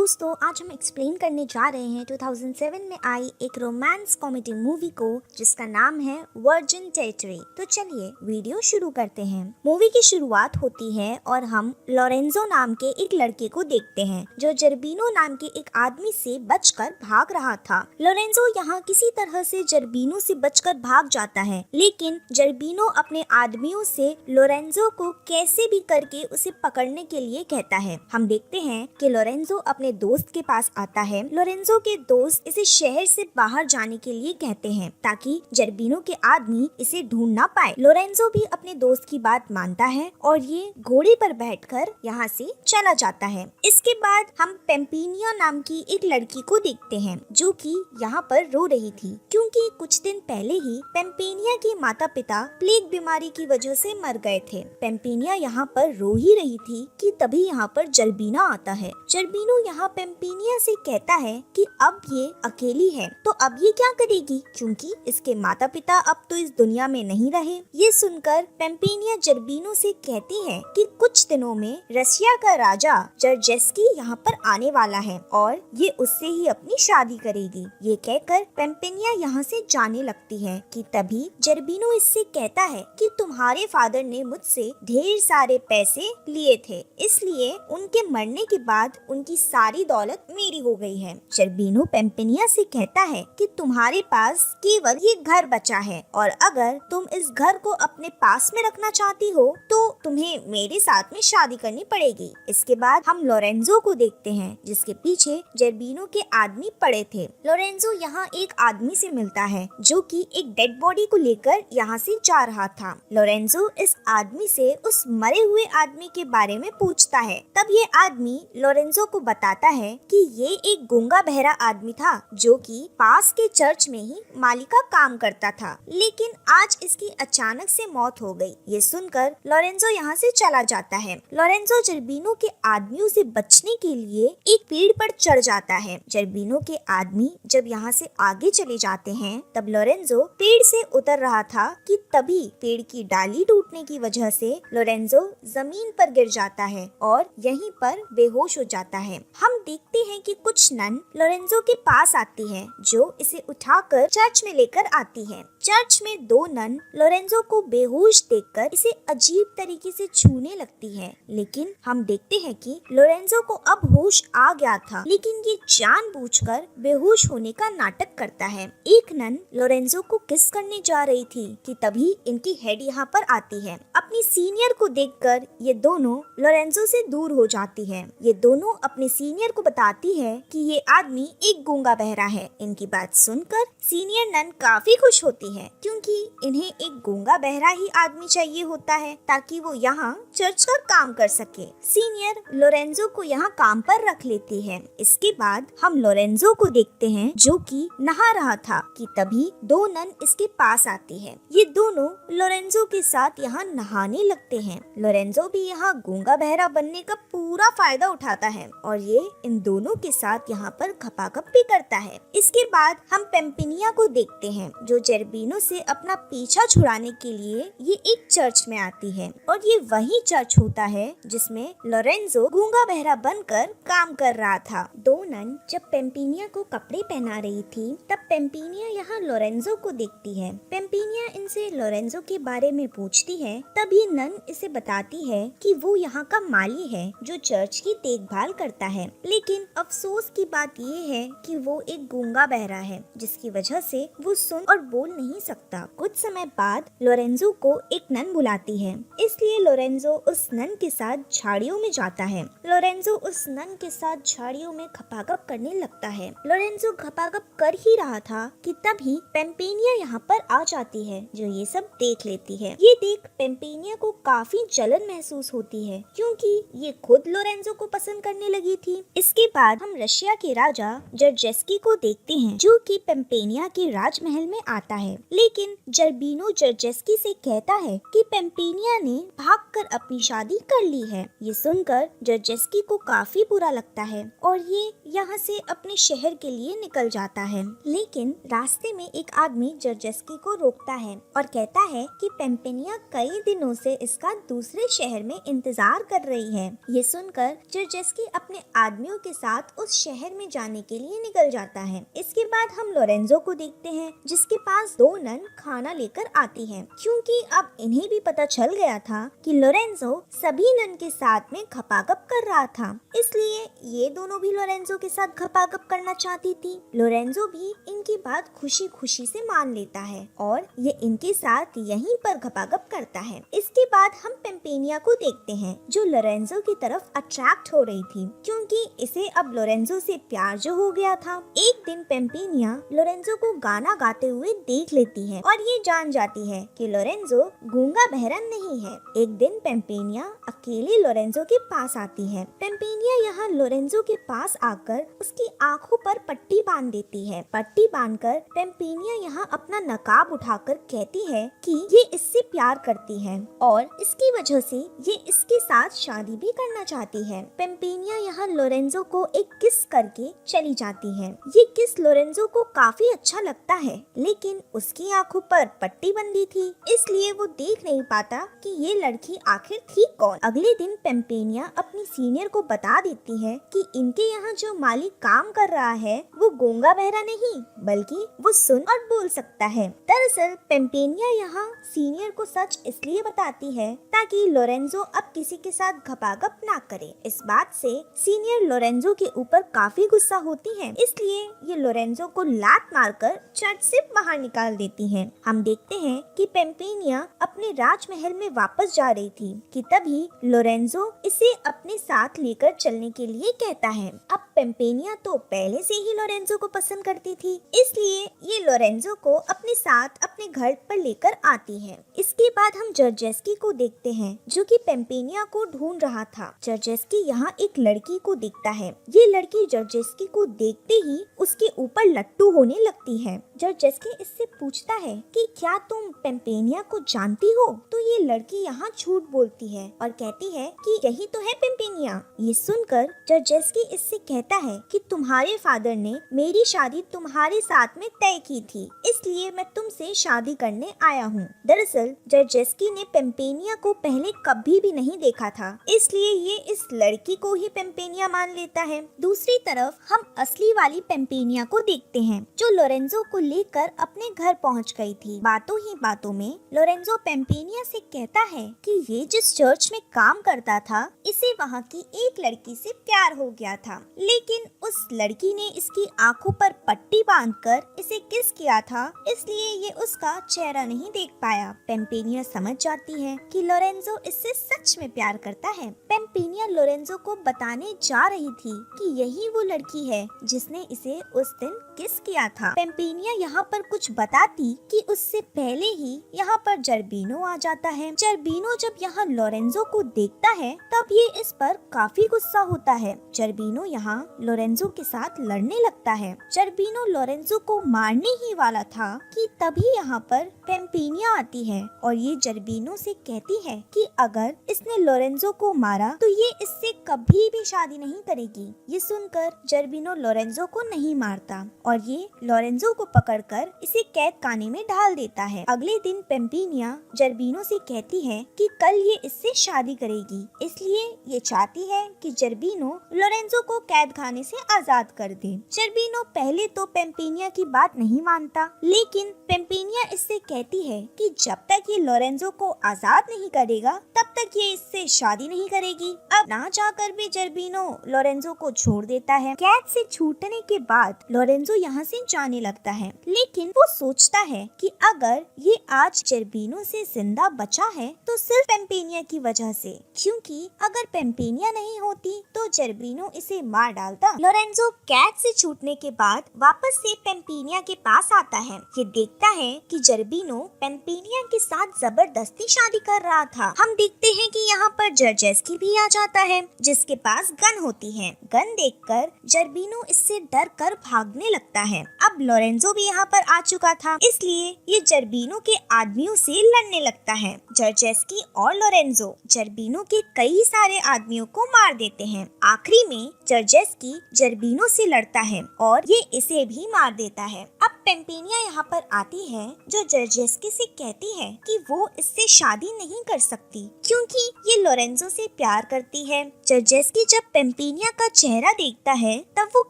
दोस्तों आज हम एक्सप्लेन करने जा रहे हैं 2007 में आई एक रोमांस कॉमेडी मूवी को जिसका नाम है वर्जिन टेरिटरी। तो चलिए वीडियो शुरू करते हैं। मूवी की शुरुआत होती है और हम लोरेंजो नाम के एक लड़के को देखते हैं जो जर्बिनो नाम के एक आदमी से बचकर भाग रहा था। लोरेंजो यहाँ किसी तरह से जर्बिनो से बचकर भाग जाता है, लेकिन जर्बिनो अपने आदमियों से लोरेंजो को कैसे भी करके उसे पकड़ने के लिए कहता है। हम देखते हैं कि लोरेंजो अपने दोस्त के पास आता है। लोरेंजो के दोस्त इसे शहर से बाहर जाने के लिए कहते हैं ताकि जर्बिनो के आदमी इसे ढूंढ ना पाए। लोरेंजो भी अपने दोस्त की बात मानता है और ये घोड़े पर बैठकर यहाँ से चला जाता है। इसके बाद हम पेम्पिनिया नाम की एक लड़की को देखते हैं जो कि यहाँ पर रो रही थी क्योंकि कुछ दिन पहले ही पेम्पिनिया के माता पिता प्लेग बीमारी की वजह से मर गए थे। पेम्पिनिया यहाँ पर रो ही रही थी कि तभी यहाँ पर जर्बिना आता है। जर्बिनो यहाँ पेम्पिनिया से कहता है कि अब ये अकेली है तो अब ये क्या करेगी क्योंकि इसके माता पिता अब तो इस दुनिया में नहीं रहे। ये सुनकर पेम्पिनिया जर्बिनो से कहती है कि कुछ दिनों में रसिया का राजा जर्जेस्की यहाँ पर आने वाला है और ये उससे ही अपनी शादी करेगी। ये कहकर पेम्पिनिया यहाँ से जाने लगती है कि तभी जर्बिनो इससे कहता है कि तुम्हारे फादर ने मुझसे ढेर सारे पैसे लिए थे, इसलिए उनके मरने के बाद उनकी सारी दौलत मेरी हो गई है। जर्बिनो पेम्पिनिया से कहता है कि तुम्हारे पास केवल ये घर बचा है और अगर तुम इस घर को अपने पास में रखना चाहती हो तो तुम्हें मेरे साथ में शादी करनी पड़ेगी। इसके बाद हम लोरेंजो को देखते हैं जिसके पीछे जर्बिनो के आदमी पड़े थे। लोरेंजो यहाँ एक आदमी से मिलता है जो कि एक डेड बॉडी को लेकर यहाँ से जा रहा था। लोरेंजो इस आदमी से उस मरे हुए आदमी के बारे में पूछता है। तब ये आदमी लोरेंजो को बताता है कि ये एक गूंगा बहरा आदमी था जो कि पास के चर्च में ही माली का काम करता था, लेकिन आज इसकी अचानक से मौत हो गई। ये सुनकर लोरेंजो यहाँ से चला जाता है। लोरेंजो जर्बिनो के आदमियों से बचने के लिए एक पेड़ पर चढ़ जाता है। जर्बिनो के आदमी जब यहाँ से आगे चले जाते हैं तब लोरेंजो पेड़ से उतर रहा था कि तभी पेड़ की डाली टूटने की वजह से लोरेंजो जमीन पर गिर जाता है और यहीं पर बेहोश हो जाता है। हम देखते हैं कि कुछ नन लोरेंजो के पास आती है जो इसे उठाकर चर्च में लेकर आती है। चर्च में दो नन लोरेंजो को बेहोश देखकर इसे अजीब तरीके से छूने लगती है, लेकिन हम देखते हैं कि लोरेंजो को अब होश आ गया था, लेकिन ये जानबूझकर बेहोश होने का नाटक करता है। एक नन लोरेंजो को किस करने जा रही थी कि तभी इनकी हेड यहाँ पर आती है। अपनी सीनियर को देखकर ये दोनों लोरेंजो से दूर हो जाती है। ये दोनों अपने सीनियर को बताती है कि ये आदमी एक गूंगा बहरा है। इनकी बात सुनकर सीनियर नन काफी खुश होती है क्योंकि इन्हें एक गूंगा बहरा ही आदमी चाहिए होता है ताकि वो यहाँ चर्च का काम कर सके। सीनियर लोरेंजो को यहाँ काम पर रख लेती है। इसके बाद हम लोरेंजो को देखते हैं जो कि नहा रहा था कि तभी दो नन इसके पास आती है। ये दोनों लोरेंजो के साथ यहाँ नहाने लगते हैं। लोरेंजो भी यहाँ गूंगा बहरा बनने का पूरा फायदा उठाता है और ये इन दोनों के साथ यहाँ पर खपाखप भी करता है। इसके बाद हम पेम्पिनिया को देखते हैं जो जर्बिनो से अपना पीछा छुड़ाने के लिए ये एक चर्च में आती है और ये वही चर्च होता है जिसमें लोरेंजो गूंगा बहरा बनकर काम कर रहा था। दो नन जब पेम्पिनिया को कपड़े पहना रही थी तब पेम्पिनिया यहाँ लोरेंजो को देखती है। पेम्पिनिया इनसे लोरेंजो के बारे में पूछती है। तब ये नन इसे बताती है कि वो यहाँ का माली है जो चर्च की देखभाल करता है, लेकिन अफसोस की बात ये है कि वो एक गूंगा बहरा है जिसकी वजह से वो सुन और बोल नहीं सकता। कुछ समय बाद लोरेंजो को एक नन बुलाती है, इसलिए लोरेंजो उस नन के साथ झाड़ियों में जाता है। लोरेंजो उस नन के साथ झाड़ियों में खपाखप करने लगता है। लोरेंजो खपाखप कर ही रहा था कि तभी पेम्पिनिया यहाँ पर आ जाती है जो ये सब देख लेती है। ये देख पेम्पिनिया को काफी जलन महसूस होती है क्योंकि ये खुद लोरेंजो को पसंद करने लगी थी। इसके बाद हम रशिया के राजा जर्जेस्की को देखते हैं जो कि पेम्पिनिया के राजमहल में आता है। लेकिन जर्बिनो जर्जेस्की से कहता है कि पेम्पिनिया ने भागकर अपनी शादी कर ली है। ये सुनकर जर्जेस्की को काफी बुरा लगता है और ये यहाँ से अपने शहर के लिए निकल जाता है। लेकिन रास्ते में एक आदमी जर्जेस्की को रोकता है और कहता है कि पेम्पिनिया कई दिनों से इसका दूसरे शहर में इंतजार कर रही है। ये सुनकर जर्जेस्की अपने आदमियों के साथ उस शहर में जाने के लिए निकल जाता है। इसके बाद हम लोरेंजो को देखते हैं जिसके पास दो नन खाना लेकर आती हैं, क्योंकि अब इन्हें भी पता चल गया था कि लोरेंजो सभी नन के साथ में खपागप कर रहा था, इसलिए ये दोनों भी लोरेंजो के साथ खपागप करना चाहती थी। लोरेंजो भी इनकी बात खुशी खुशी से मान लेता है और ये इनके साथ यहीं पर खपागप करता है। इसके बाद हम पेम्पिनिया को देखते हैं जो लोरेंजो की तरफ अट्रैक्ट हो रही थी, क्योंकि इसे अब लोरेंजो से प्यार जो हो गया था। एक दिन पेम्पिनिया लोरेंजो को गाना गाते हुए देख लेती है और ये जान जाती है कि लोरेंजो गूंगा बहरा नहीं है। एक दिन पेम्पिनिया अकेले लोरेंजो के पास आती है। पेम्पिनिया यहाँ लोरेंजो के पास आकर उसकी आंखों पर पट्टी बांध देती है। पट्टी बांधकर पेम्पिनिया यहाँ अपना नकाब उठाकर कहती है कि ये इससे प्यार करती है और इसकी वजह से ये इसके साथ शादी भी करना चाहती है। पेम्पिनिया यहाँ लोरेंजो को एक किस करके चली जाती है। ये किस लोरेंजो को काफी अच्छा लगता है, लेकिन उसकी आंखों पर पट्टी बंधी थी, इसलिए वो देख नहीं पाता कि ये लड़की आखिर थी कौन। अगले दिन पेम्पिनिया अपनी सीनियर को बता देती है कि इनके यहाँ जो मालिक काम कर रहा है वो गूंगा बहरा नहीं बल्कि वो सुन और बोल सकता है। दरअसल पेम्पिनिया यहाँ सीनियर को सच इसलिए बताती है ताकि लोरेंजो अब किसी के साथ घपाघप ना करे। इस बात से सीनियर लोरेंजो के ऊपर काफी गुस्सा होती है, इसलिए ये लोरेंजो को लात मारकर चर्च से बाहर निकाल देती है। हम देखते हैं कि पेम्पिनिया अपने राजमहल में वापस जा रही थी कि तभी लोरेंजो इसे अपने साथ लेकर चलने के लिए कहता है। अब पेम्पिनिया तो पहले से ही लोरेंजो को पसंद करती थी, इसलिए ये लोरेंजो को अपने साथ अपने घर पर लेकर आती है। इसके बाद हम जर्जेस्की को देखते हैं जो कि पेम्पिनिया को ढूंढ रहा था। जर्जेस्की यहाँ एक लड़की को देखता है। ये लड़की जर्जेस्की को देखते ही उसके ऊपर लट्टू होने लगती है। जर्जेस्की इससे पूछता है कि क्या तुम पेम्पिनिया को जानती हो? तो ये लड़की यहाँ झूठ बोलती है और कहती है कि यही तो है पेम्पिनिया। ये सुनकर जर्जेस्की इससे कहता है कि तुम्हारे फादर ने मेरी शादी तुम्हारे साथ में तय की थी, इसलिए मैं तुमसे शादी करने आया हूँ। दरअसल जर्जेस्की ने पेम्पिनिया को पहले कभी भी नहीं देखा था, इसलिए ये इस लड़की को ही पेम्पिनिया मान लेता है। दूसरी तरफ हम असली वाली पेम्पिनिया को देखते हैं जो लोरेंजो को लेकर अपने घर पहुंच गई थी। बातों ही बातों में लोरेंजो पेम्पिनिया से कहता है कि ये जिस चर्च में काम करता था इसे वहाँ की एक लड़की से प्यार हो गया था, लेकिन उस लड़की ने इसकी आंखों पर पट्टी बांधकर इसे किस किया था, इसलिए ये उसका चेहरा नहीं देख पाया। पेम्पिनिया समझ जाती है कि लोरेंजो इससे सच में प्यार करता है। पेम्पिनिया लोरेंजो को बताने जा रही थी कि यही वो लड़की है जिसने इसे उस दिन किस किया था। पेम्पिनिया यहाँ पर कुछ बताती कि उससे पहले ही यहाँ पर जर्बिनो आ जाता है। जर्बिनो जब यहाँ लोरेंजो को देखता है तब ये इस पर काफी गुस्सा होता है। जर्बिनो यहाँ लोरेंजो के साथ लड़ने लगता है। जर्बिनो लोरेंजो को मारने ही वाला था कि तभी यहाँ पर पेम्पिनिया आती है और ये जर्बिनो से कहती है कि अगर इसने लोरेंजो को मारा तो ये इससे कभी भी शादी नहीं करेगी। ये सुनकर जर्बिनो लोरेंजो को नहीं मारता और ये लोरेंजो को पकड़कर इसे कैद खाने में डाल देता है। अगले दिन पेम्पिनिया जर्बिनो से कहती है कि कल ये इससे शादी करेगी, इसलिए ये चाहती है कि जर्बिनो लोरेंजो को कैद खाने से आजाद कर दे। जर्बिनो पहले तो पेम्पिनिया की बात नहीं मानता, लेकिन पेम्पिनिया इससे कहती है कि जब तक ये लोरेंजो को आजाद नहीं करेगा तब तक ये इससे शादी नहीं करेगी। अब ना चाहकर भी जर्बिनो लोरेंजो को छोड़ देता है। कैद से छूटने के बाद लोरेंजो यहाँ से जाने लगता है, लेकिन वो सोचता है कि अगर ये आज जर्बिनो से जिंदा बचा है तो सिर्फ पेम्पिनिया की वजह से, क्योंकि अगर पेम्पिनिया नहीं होती तो जर्बिनो इसे मार डालता। लोरेंजो कैद से छूटने के बाद वापस से पेम्पिनिया के पास आता है। ये देखता है कि जर्बिनो पेम्पिनिया के साथ जबरदस्ती शादी कर रहा था। हम देखते हैं कि यहाँ पर जर्जेस्की भी आ जाता है जिसके पास गन होती है। गन देखकर जर्बिनो इससे डर कर भागने लगता है। अब लोरेंजो भी यहाँ पर आ चुका था, इसलिए ये जर्बिनो के आदमियों से लड़ने लगता है। जर्जेस्की और लोरेंजो जर्बिनो के कई सारे आदमियों को मार देते हैं। आखिरी में जर्जेस्की जर्बिनो से लड़ता है और ये इसे भी मार देता है। अब पेम्पेनिया यहाँ पर आती है, जो जर्जेस्की से कहती है कि वो इससे शादी नहीं कर सकती क्योंकि ये लोरेंजो से प्यार करती है। जर्जेस्की जब पेम्पेनिया का चेहरा देखता है तब वो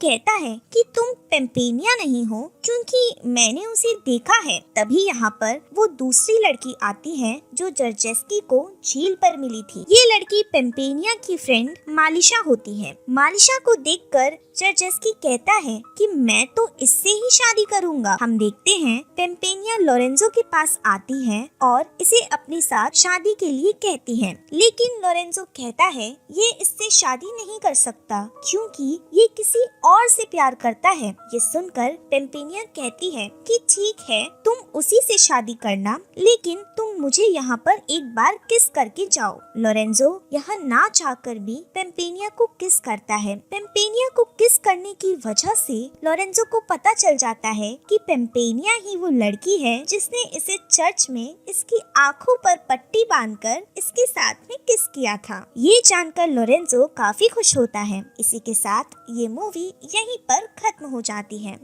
कहता है कि तुम पेम्पेनिया नहीं हो क्योंकि मैंने उसे देखा है। तभी यहाँ पर वो दूसरी लड़की आती है जो जर्जेस्की को झील पर मिली थी। ये लड़की पेम्पेनिया की फ्रेंड मालिशा होती है। मालिशा को देखकर जर्जेस्की कहता है कि मैं तो इससे ही शादी करूंगा। हम देखते हैं पेम्पेनिया लोरेंजो के पास आती है और इसे अपने साथ शादी के लिए कहती है, लेकिन लोरेंजो कहता है ये इससे शादी नहीं कर सकता क्योंकि ये किसी और से प्यार करता है। ये सुनकर पेम्पेनिया कहती है कि ठीक है, तुम उसी से शादी करना, लेकिन तुम मुझे यहाँ पर एक बार किस करके जाओ। लोरेंजो यहाँ ना चाहकर भी पेम्पेनिया को किस करता है। पेम्पेनिया को किस करने की वजह से लोरेंजो को पता चल जाता है कि पेम्पेनिया ही वो लड़की है जिसने इसे चर्च में इसकी आंखों पर पट्टी बांधकर इसके साथ में किस किया था। ये जानकर लोरेंजो काफी खुश होता है। इसी के साथ ये मूवी यहीं पर खत्म हो जाती है।